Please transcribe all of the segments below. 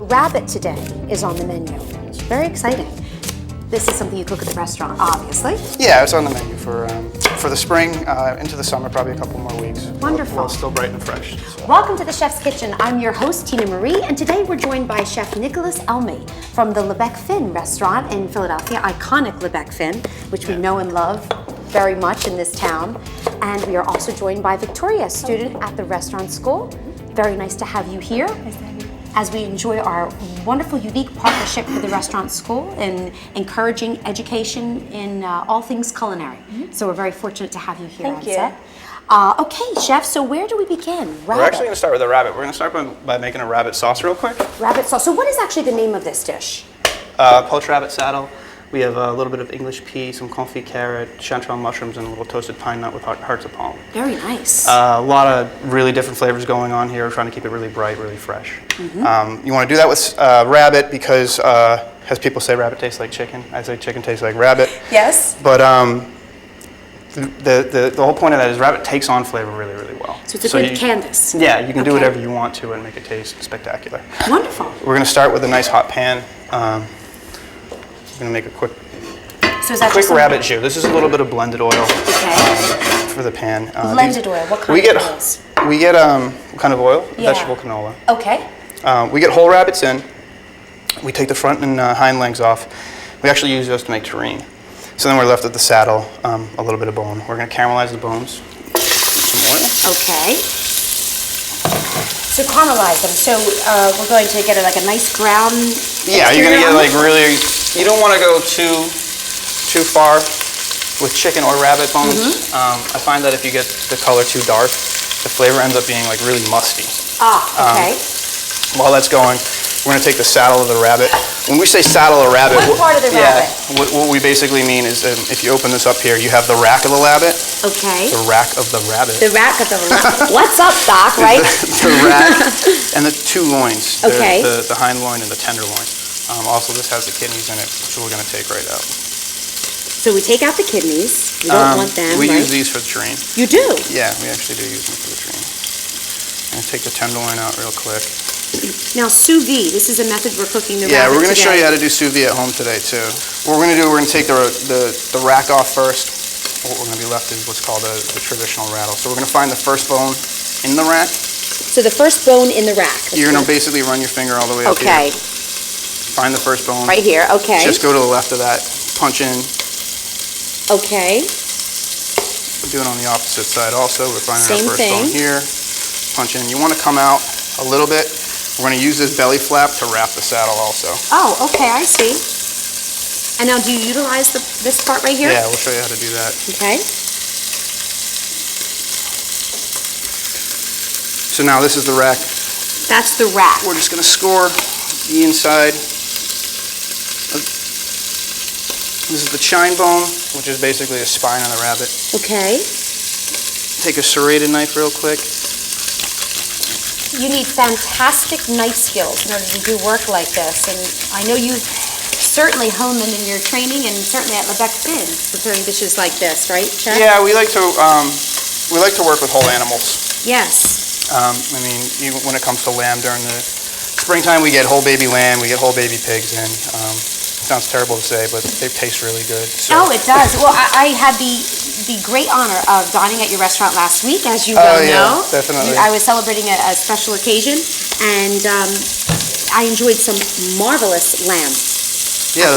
rabbit today is on the menu. Very exciting. This is something you cook at the restaurant, obviously. Yeah, it's on the menu for the spring, into the summer, probably a couple more weeks. Wonderful. While it's still bright and fresh. So. Welcome to the Chef's Kitchen. I'm your host, Tina Marie, and today we're joined by Chef Nicholas Elmi from the Bec-Fin restaurant in Philadelphia, iconic Bec-Fin, which we know and love very much in this town. And we are also joined by Victoria, a student at the restaurant school. Very nice to have you here as we enjoy our wonderful, unique partnership with the restaurant school and encouraging education in all things culinary. So we're very fortunate to have you here on set. Okay, Chef, so where do we begin? Rabbit. We're actually going to start with a rabbit. We're going to start by making a rabbit sauce real quick. Rabbit sauce. So what is actually the name of this dish? Poached rabbit saddle. We have a little bit of English pea, some confit carrot, chanterelle mushrooms, and a little toasted pine nut with hearts of palm. Very nice. A lot of really different flavors going on here. We're trying to keep it really bright, really fresh. You want to do that with rabbit because, as people say, rabbit tastes like chicken. I say chicken tastes like rabbit. Yes. But the whole point of that is rabbit takes on flavor really, really well. So it's a good canvas. Yeah, you can do whatever you want to and make it taste spectacular. Wonderful. We're going to start with a nice hot pan. I'm going to make a quick rabbit jus. This is a little bit of blended oil for the pan. Blended oil. What kind of oils? We get what kind of oil? Yeah. Vegetable canola. Okay. We get whole rabbits in. We take the front and hind legs off. We actually use those to make terrine. So then we're left with the saddle, a little bit of bone. We're going to caramelize the bones. Some oil. Okay. So caramelize them. So we're going to get like a nice brown. Yeah, you're going to get like really. You don't want to go too far with chicken or rabbit bones. I find that if you get the color too dark, the flavor ends up being like really musty. Okay. While that's going, we're going to take the saddle of the rabbit. When we say saddle of rabbit, what part of the rabbit? What we basically mean is if you open this up here, you have the rack of the rabbit. Okay. The rack of the rabbit. The rack of the rabbit. What's up, Doc? Right. the rack and the two loins. Okay. The hind loin and the tenderloin. Also, this has the kidneys in it, which we're going to take right out. So we take out the kidneys. We don't want them, We right? use these for the terrine. You do? Yeah, we actually do use them for the terrine. I'm going to take the tenderloin out real quick. Now, sous vide. This is a method we're cooking the rabbit Yeah, we're going to show you today. how to do sous vide at home today, too. What we're going to do, we're going to take the rack off first. What we're going to be left is what's called the traditional rattle. So we're going to find the first bone in the rack. So the first bone in the rack. You're going to basically run your finger all the way up here. Okay. Find the first bone. Right here, okay. Just go to the left of that. Punch in. Okay. Do it on the opposite side also. We're finding our first bone here. Punch in. You want to come out a little bit. We're going to use this belly flap to wrap the saddle also. Oh, okay, I see. And now do you utilize this part right here? Yeah, we'll show you how to do that. Okay. So now this is the rack. That's the rack. We're just going to score the inside. This is the chine bone, which is basically a spine on the rabbit. Okay. Take a serrated knife real quick. You need fantastic knife skills in order to do work like this, and I know you've certainly honed them in your training, and certainly at Bec-Fin, preparing dishes like this, right, Chef? Yeah, we like to work with whole animals. Yes. I mean, even when it comes to lamb during the springtime, we get whole baby lamb, we get whole baby pigs in. Sounds terrible to say, but they taste really good. So. Oh, it does. Well, I had the great honor of dining at your restaurant last week, as you well know. Definitely. I was celebrating a special occasion, and I enjoyed some marvelous lamb. Yeah,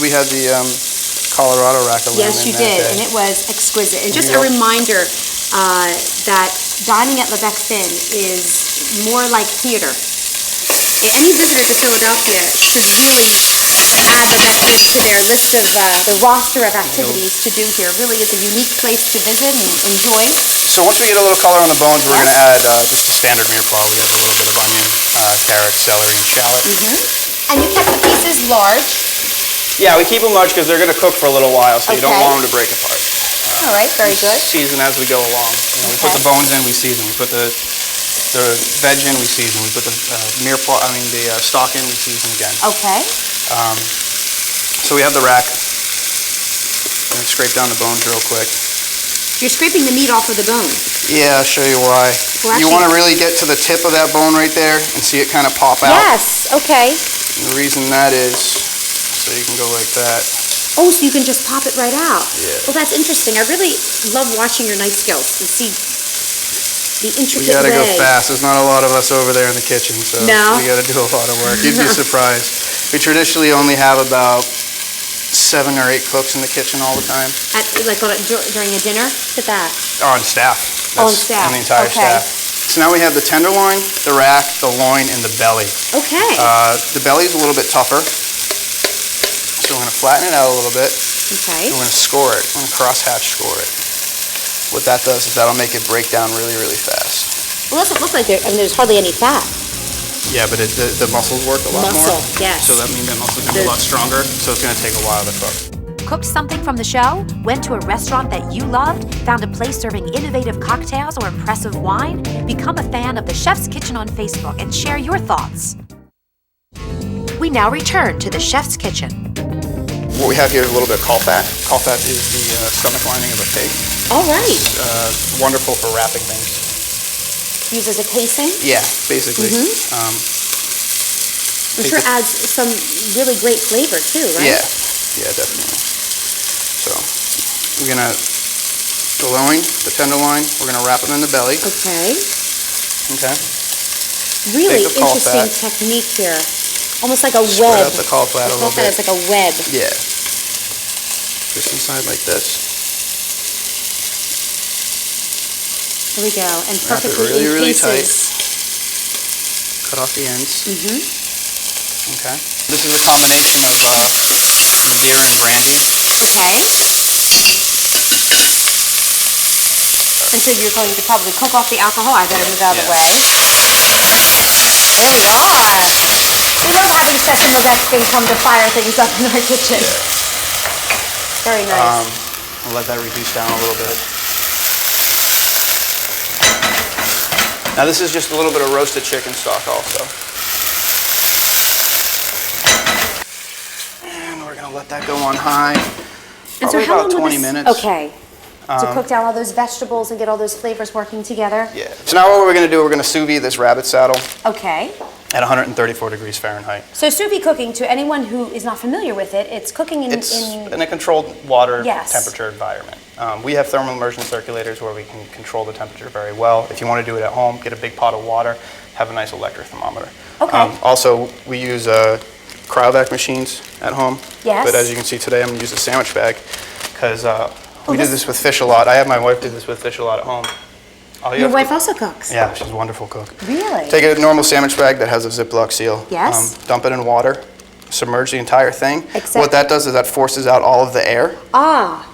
we had the Colorado rack of lamb. Yes, you did, and it was exquisite. And just a reminder that dining at Bec-Fin is more like theater. Any visitor to Philadelphia should really add Bec-Fin to their list of the roster of activities to do here. Really is a unique place to visit and enjoy. So once we get a little color on the bones, we're going to add just the standard mirepoix. We have a little bit of onion, carrot, celery, and shallot. And you kept the pieces large. Yeah, we keep them large because they're going to cook for a little while, so you don't want them to break apart. All right, very good. Season as we go along. We put the bones in, we season. We put the veg in, we season. We put the the stock in, we season again. Okay. So we have the rack. I'm going to scrape down the bones real quick. You're scraping the meat off of the bone. Yeah, I'll show you why. Well, you want to really get to the tip of that bone right there and see it kind of pop out. Yes, okay. And the reason that is, so you can go like that. Oh, so you can just pop it right out. Yeah. Well, that's interesting. I really love watching your knife skills and see the intricate We gotta way. go fast. There's not a lot of us over there in the kitchen, so No? we gotta do a lot of work. You'd be surprised. We traditionally only have about 7 or 8 cooks in the kitchen all the time. During a dinner? Look at that. On staff. On staff. On the entire Okay. staff. So now we have the tenderloin, the rack, the loin, and the belly. Okay. The belly's a little bit tougher. So we're gonna flatten it out a little bit. Okay. And we're gonna score it. We're gonna crosshatch score it. What that does is that'll make it break down really, really fast. Well, it doesn't look like there's hardly any fat. Yeah, but the muscles work a lot more. Muscle, yes. So that means that muscle's gonna be a lot stronger, so it's gonna take a while to cook. Cooked something from the show? Went to a restaurant that you loved? Found a place serving innovative cocktails or impressive wine? Become a fan of the Chef's Kitchen on Facebook and share your thoughts. We now return to the Chef's Kitchen. What we have here is a little bit of caul fat. Caul fat is the stomach lining of a pig. All right. Wonderful for wrapping things. Used as a casing? Yeah, basically. I'm sure it adds some really great flavor too, right? Yeah, definitely. So we're gonna, the loin, the tenderloin, we're gonna wrap them in the belly. Okay. Okay. Really Take the caul interesting fat. technique here. Almost like a Spread web. out the caul fat a little bit. It's like a web. Yeah. Just inside like this. Here we go. And Wrap it perfectly really, in really pieces. tight. Cut off the ends. Okay. This is a combination of Madeira and brandy. Okay. And so you're going to probably cook off the alcohol. I better move out of the way. There we are. We love having Chef and Bec-Fin come to fire things up in our kitchen. Very nice. I'll let that reduce down a little bit. Now this is just a little bit of roasted chicken stock also. And we're gonna let that go on high. And so Probably how about long will 20 this- minutes. Okay. To cook down all those vegetables and get all those flavors working together? Yeah. So now what we're gonna do, we're gonna sous vide this rabbit saddle Okay. at 134 degrees Fahrenheit. So sous vide cooking, to anyone who is not familiar with it, it's cooking It's in a controlled water Yes. temperature environment. We have thermal immersion circulators where we can control the temperature very well. If you want to do it at home, get a big pot of water, have a nice electric thermometer. Okay. Also, we use cryovac machines at home. Yes. But as you can see today, I'm going to use a sandwich bag because we do this- this with fish a lot. I have my wife do this with fish a lot at home. All you Your have wife to- also cooks? Yeah, she's a wonderful cook. Really? Take a normal sandwich bag that has a Ziploc seal. Yes. Dump it in water, submerge the entire thing. Except- What that does is that forces out all of the air, Ah,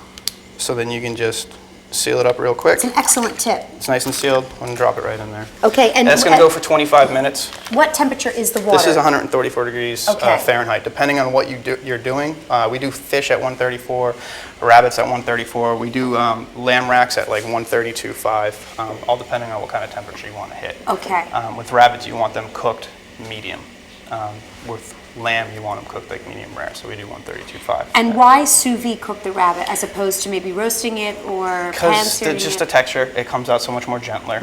so then you can just seal it up real quick. it's an excellent tip. It's nice and sealed. I'm gonna drop it right in there. Okay, and That's gonna go for 25 minutes. what temperature is the water? This is 134 degrees Okay. Fahrenheit, depending on what you're doing. We do fish at 134, rabbits at 134. We do lamb racks at like 132.5, all depending on what kind of temperature you want to hit. Okay. With rabbits, you want them cooked medium. With lamb, you want them cooked like medium rare, so we do 132.5. And why sous vide cook the rabbit as opposed to maybe roasting it or pan Because searing just it? the texture, it comes out so much more gentler.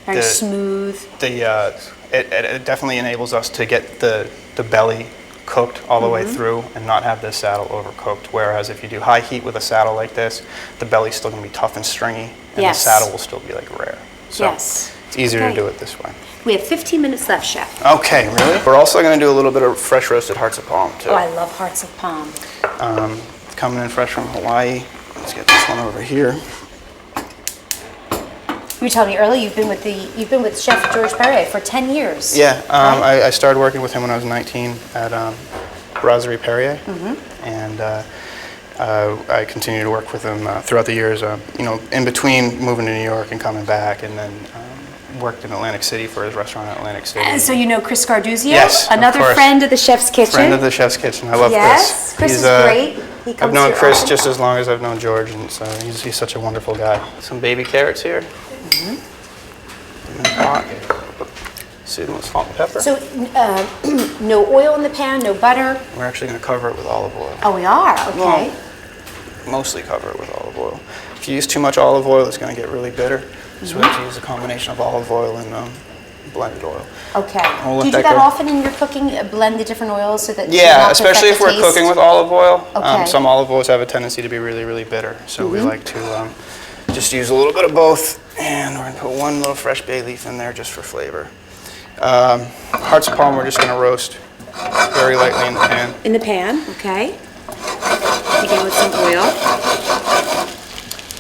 Very smooth. It definitely enables us to get the belly cooked all the way through and not have the saddle overcooked. Whereas if you do high heat with a saddle like this, the belly's still gonna be tough and stringy, and Yes. the saddle will still be like rare. So Yes. it's easier Okay. to do it this way. We have 15 minutes left, Chef. Okay, really? We're also gonna do a little bit of fresh roasted hearts of palm too. Oh, I love hearts of palm. Coming in fresh from Hawaii. Let's get this one over here. You were telling me earlier you've been with Chef George Perrier for 10 years. Yeah, right? I started working with him when I was 19 at Brasserie Perrier, and I continued to work with him throughout the years. In between moving to New York and coming back, and then worked in Atlantic City for his restaurant in Atlantic City. And so you know Chris Garduzio? Yes, of Another course. friend of the Chef's Kitchen? Friend of the Chef's Kitchen. I love Yes, Chris He's, is great. He comes I've known here Chris often. just as long as I've known George, and so he's such a wonderful guy. Some baby carrots here. In the pot. Seasoned with salt and pepper. So no oil in the pan, no butter? We're actually going to cover it with olive oil. Oh, we are? Okay. Well, mostly cover it with olive oil. If you use too much olive oil, it's going to get really bitter. So we have to use a combination of olive oil and blended oil. Okay. We'll Do you do that often in your cooking? Blend the different oils so that especially if we're cooking with olive oil. Okay. Some olive oils have a tendency to be really, really bitter. So we like to just use a little bit of both. And we're going to put one little fresh bay leaf in there just for flavor. Hearts of palm we're just going to roast very lightly in the pan. In the pan, okay. Begin with some oil.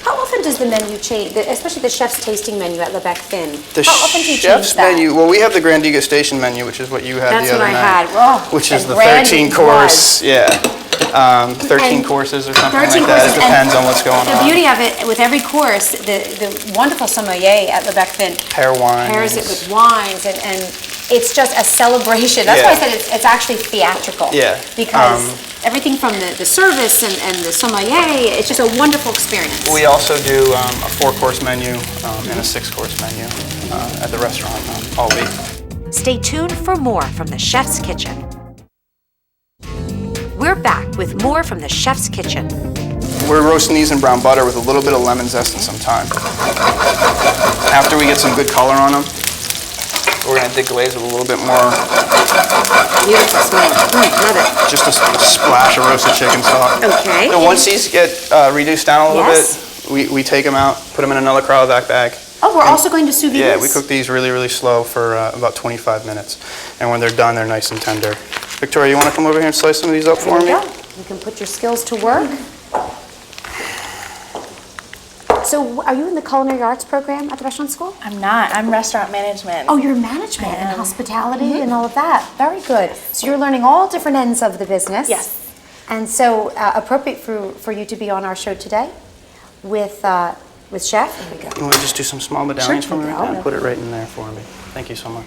How often does the menu change, especially the chef's tasting menu at Bec-Fin? How often do you change that? Menu, well, we have the Grand Degustation menu, which is what you had the other night. That's what I had. Oh, which is the 13 course, 13 courses or something like that. It depends on what's going on. The beauty of it, with every course, the wonderful sommelier at Bec-Fin pairs it with wines, and it's just a celebration. That's why I said it's actually theatrical. Yeah. Because everything from the service and the sommelier, it's just a wonderful experience. We also do a 4-course menu and a 6-course menu at the restaurant all week. Stay tuned for more from the Chef's Kitchen. We're back with more from the Chef's Kitchen. We're roasting these in brown butter with a little bit of lemon zest and some thyme. After we get some good color on them, we're going to deglaze with a little bit more. Beautiful smell. Love it. Just a splash of roasted chicken stock. Okay. And once these get reduced down a little bit, we take them out, put them in another cryovac bag. Oh, we're also going to sous vide Yeah, this? we cook these really, really slow for about 25 minutes. And when they're done, they're nice and tender. Victoria, you want to come over here and slice some of these up for me? There you go. You can put your skills to work. So, are you in the culinary arts program at the restaurant school? I'm not. I'm restaurant management. Oh, you're management and hospitality and all of that. Very good. So you're learning all different ends of the business. Yes. And so appropriate for you to be on our show today with Chef. Here we go. You want to just do some small medallions for me right now? No. Put it right in there for me. Thank you so much.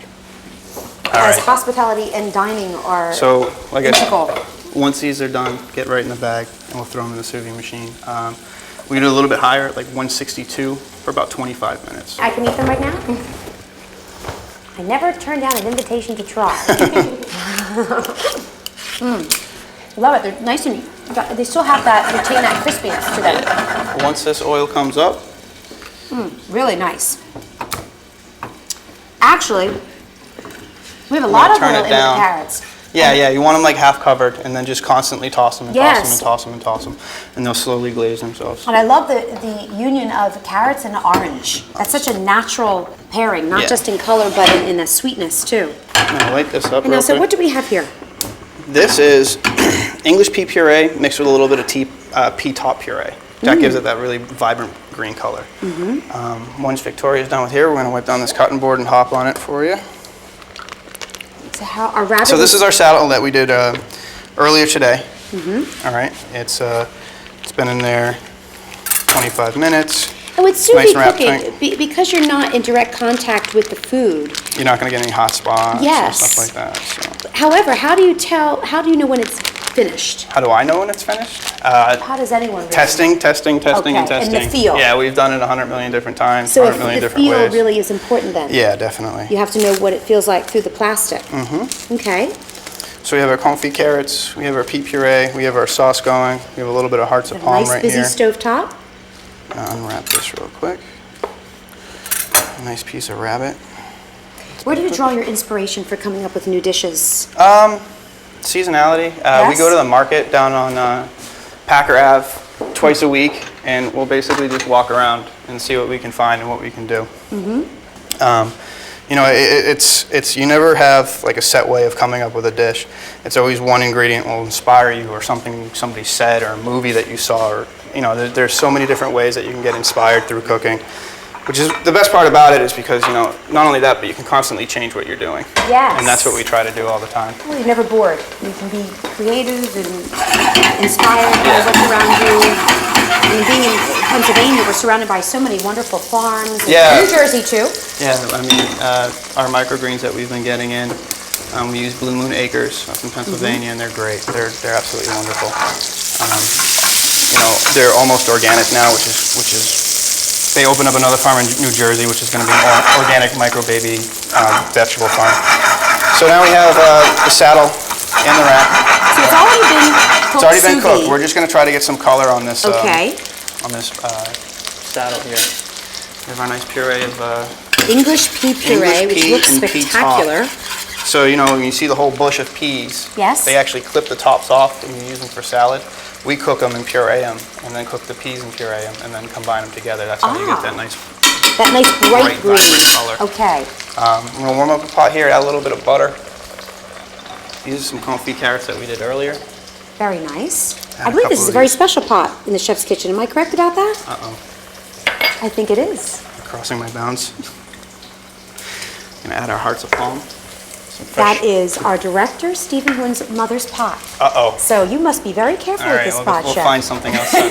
As hospitality and dining are So, like integral. I said, once these are done, get right in the bag, and we'll throw them in the sous vide machine. We do a little bit higher, like 162, for about 25 minutes. I can eat them right now? I never turned down an invitation to try. Love it. They're nice and they still have that, retain that crispiness to them. Once this oil comes up, Really nice. Actually, we have a lot of turn oil it in the down. carrots. yeah, you want them like half covered, and then just constantly toss them and toss them Yes. and toss them and toss them, and they'll slowly glaze themselves. And I love the union of carrots and orange. That's such a natural pairing, not Yeah. just in color, but in the sweetness too. Now light this up And real now, so quick. what do we have here? This is English pea puree mixed with a little bit of pea top puree. That gives it that really vibrant green color. Once Victoria's done with here, we're going to wipe down this cutting board and hop on it for you. So how our rabbit? So this is our salad that we did earlier today. All right, it's been in there 25 minutes. Oh, it's sous nice vide wrap cooking thing. because you're not in direct contact with the food. You're not going to get any hot spots Yes. and stuff like that. So. However, how do you know when it's finished? How do I know when it's finished? How does anyone really? Testing, and testing. Okay, and the feel. Yeah, we've done it 100 million different times, So 100 if million the different feel ways. really is important then. Yeah, definitely. You have to know what it feels like through the plastic. Okay. So we have our confit carrots, we have our pea puree, we have our sauce going, we have a little bit of hearts of palm Nice right busy here. stove top. Now unwrap this real quick. A nice piece of rabbit. Where do you draw your inspiration for coming up with new dishes? Seasonality. We Yes. go to the market down on Packer Ave twice a week, and we'll basically just walk around and see what we can find and what we can do. You know, it's you never have like a set way of coming up with a dish. It's always one ingredient will inspire you, or something somebody said, or a movie that you saw, or you know, there's so many different ways that you can get inspired through cooking. Which is the best part about it is because, you know, not only that, but you can constantly change what you're doing. Yes. And that's what we try to do all the time. Well, you're never bored. You can be creative and inspired by what's around you. I mean, being in Pennsylvania, we're surrounded by so many wonderful farms. And Yeah. New Jersey too. Yeah, I mean, our microgreens that we've been getting in, we use Blue Moon Acres up in Pennsylvania, and they're great. They're absolutely wonderful. You know, they're almost organic now, which is. They opened up another farm in New Jersey, which is going to be an organic micro baby vegetable farm. So now we have the saddle in the rack. So it's already been cooked. It's already been sous cooked. vide. We're just going to try to get some color on this. Okay. On this saddle here. We have our nice puree of English pea puree, English which pea looks and pea spectacular. So, you know, when you see the whole bush of peas, Yes. they actually clip the tops off and you use them for salad. We cook them and puree them, and then cook the peas and puree them, and then combine them together. That's how you get that nice bright green vibrant color. Okay. I'm going to warm up the pot here, add a little bit of butter. These are some confit carrots that we did earlier. Very nice. Add I believe this couple is a of very these. special pot in the chef's kitchen. Am I correct about that? Uh-oh, I think it is. crossing my bounds. Going to add our hearts of palm. Some fresh. That is our director, Stephen Hoon's mother's pot. Uh-oh. So you must be very careful All with right, this we'll pot, Chef. find something else then.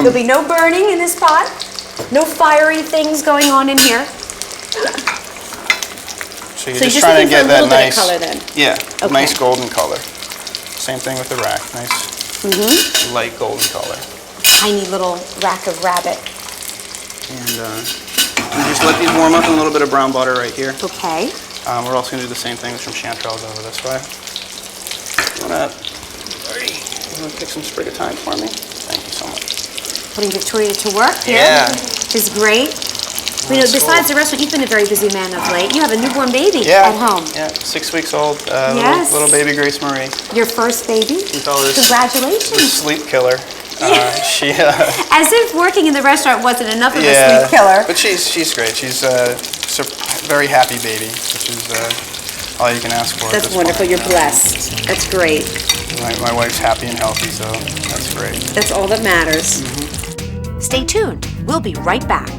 There'll be no burning in this pot. No fiery things going on in here. So you're So just you're trying just to looking for a little get that bit of nice color then? Yeah, Okay. nice golden color. Same thing with the rack, nice light golden color. Tiny little rack of rabbit. And we just let these warm up in a little bit of brown butter right here. Okay. We're also going to do the same thing with some chanterelles over this way. You want to pick some sprig of thyme for me? Thank you so much. Putting Victoria to work here. Yeah. Which is great. You know, That's besides cool. the restaurant, you've been a very busy man of late. You have a newborn baby Yeah. at home. Yeah, 6 weeks old. Yes. Little baby Grace Marie. Your first baby. We call this the Congratulations. sleep killer. She As if working in the restaurant wasn't enough of a yeah, sleep killer. but she's great. She's a very happy baby, which is all you can ask for. at That's this wonderful. point, You're you know. blessed. That's great. My wife's happy and healthy, so that's great. That's all that matters. Stay tuned. We'll be right back.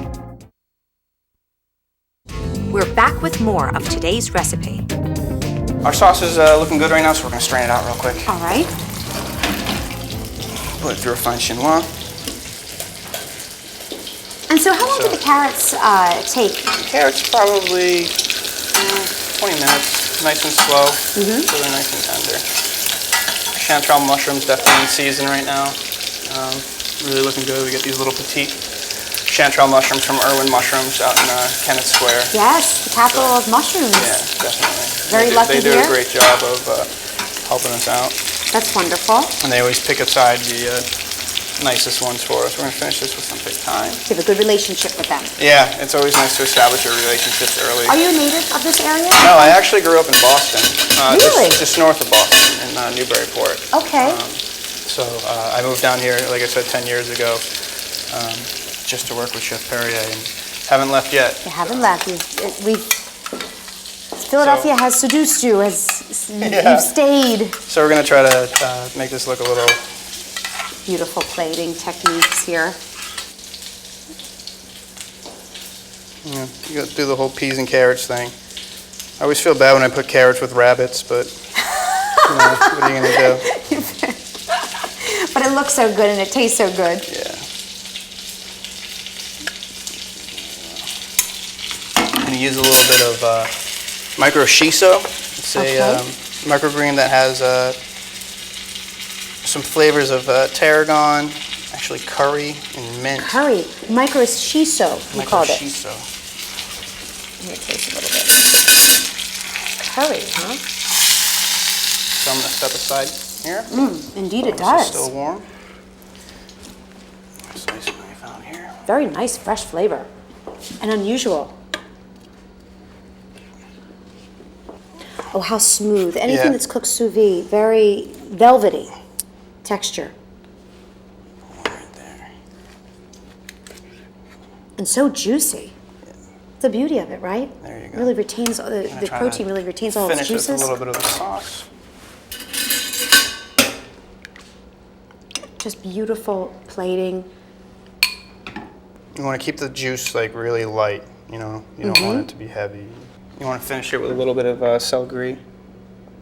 We're back with more of today's recipe. Our sauce is looking good right now, so we're gonna strain it out real quick. All right. Put it through a fine chinois. And so how long do the carrots take? Carrots probably 20 minutes, nice and slow, so they're nice and tender. Chanterelle mushrooms definitely in season right now. Really looking good. We get these little petite chanterelle mushrooms from Irwin Mushrooms out in Kennett Square. Yes, the capital of mushrooms. Yeah, definitely. Very lucky They do here. a great job of helping us out. That's wonderful. And they always pick aside the nicest ones for us. We're going to finish this with some thick thyme. You have a good relationship with them. Yeah, it's always nice to establish your relationships early. Are you a native of this area? No, I actually grew up in Boston. Really? Just north of Boston in Newburyport. Okay. So I moved down here, like I said, 10 years ago, just to work with Chef Perrier, and haven't left yet. You haven't left. Philadelphia has seduced you. You've stayed. So we're going to try to make this look a little... Beautiful plating techniques here. Yeah, you got to do the whole peas and carrots thing. I always feel bad when I put carrots with rabbits, but you know, what are you going to do? But it looks so good and it tastes so good. Yeah. I'm going to use a little bit of micro shiso. It's a microgreen that has some flavors of tarragon, actually curry and mint. Curry, micro shiso, you called it. Shiso. Let me taste a little bit. Curry, huh? So I'm going to step aside here. Indeed it This does. is still warm. Slice a knife out here. Very nice, fresh flavor. And unusual. Oh, how smooth. Anything Yeah. that's cooked sous vide, very velvety texture. Right there. And so juicy. The beauty of it, right? There you go. Really retains, the Gonna try protein to really retains all its Finish this with juices. a little bit of the sauce. Just beautiful plating. You want to keep the juice like really light, you know. You don't want it to be heavy. You want to finish it with a little bit of celery,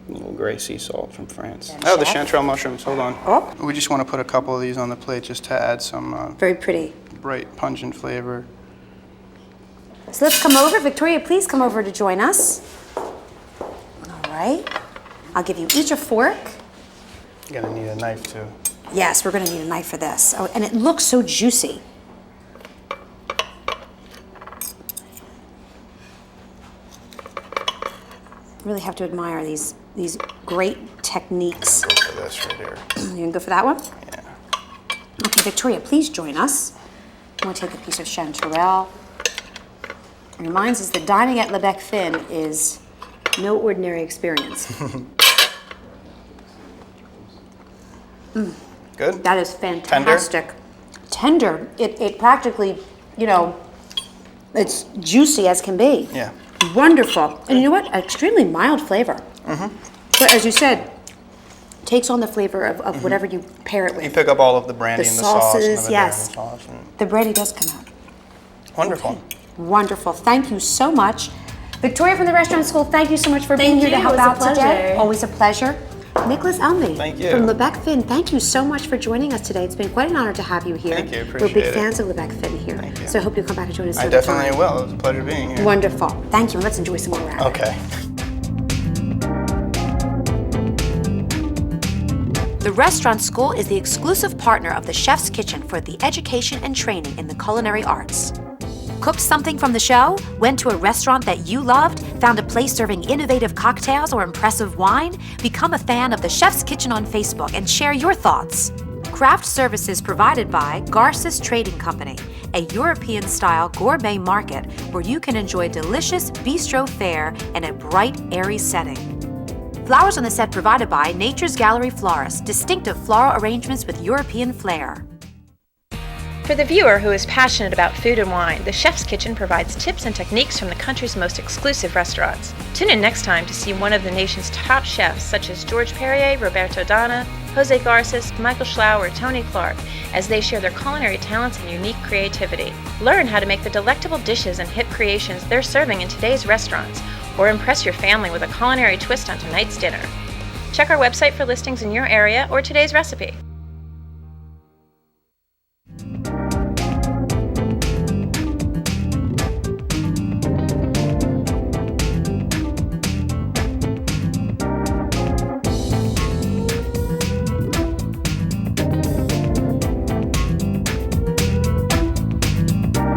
a little gray sea salt from France. Oh, the chanterelle mushrooms. Hold on. Oh. We just want to put a couple of these on the plate just to add some Very pretty. bright, pungent flavor. So let's come over. Victoria, please come over to join us. All right. I'll give you each a fork. You're gonna need a knife too. Yes, we're going to need a knife for this. Oh, and it looks so juicy. really have to admire these great techniques. Go for this right here. You gonna go for that one? Yeah. Okay, Victoria, please join us. I'm gonna take a piece of chanterelle. It reminds us that dining at Bec-Fin is no ordinary experience. Good? That is fantastic. Tender. It practically, you know, it's juicy as can be. Yeah. Wonderful. And you know what? Extremely mild flavor. But as you said, takes on the flavor of whatever you pair it with. You pick up all of the brandy The and the sauce and sauces, the yes. Madeira sauce. And The brandy does come out. wonderful. Okay. Wonderful. Thank you so much. Victoria from the restaurant school, thank you so much for being here to you. help It was a out today. pleasure. Always a pleasure. Nicholas Elmi Thank you. from Bec-Fin, thank you so much for joining us today. It's been quite an honor to have you here. Thank you, We're appreciate big it. fans of Bec-Fin here. Thank you. So I hope you'll come back and join us I another definitely time. will. It was a pleasure being here. Wonderful. Thank you, and let's enjoy some more rabbit. Okay. The Restaurant School is the exclusive partner of the Chef's Kitchen for the education and training in the culinary arts. Cooked something from the show? Went to a restaurant that you loved? Found a place serving innovative cocktails or impressive wine? Become a fan of the Chef's Kitchen on Facebook and share your thoughts. Craft services provided by Garces Trading Company, a European-style gourmet market where you can enjoy delicious bistro fare in a bright, airy setting. Flowers on the set provided by Nature's Gallery Florist, distinctive floral arrangements with European flair. For the viewer who is passionate about food and wine, the Chef's Kitchen provides tips and techniques from the country's most exclusive restaurants. Tune in next time to see one of the nation's top chefs such as George Perrier, Roberto Dana, Jose Garces, Michael Schlau, or Tony Clark as they share their culinary talents and unique creativity. Learn how to make the delectable dishes and hip creations they're serving in today's restaurants, or impress your family with a culinary twist on tonight's dinner. Check our website for listings in your area or today's recipe.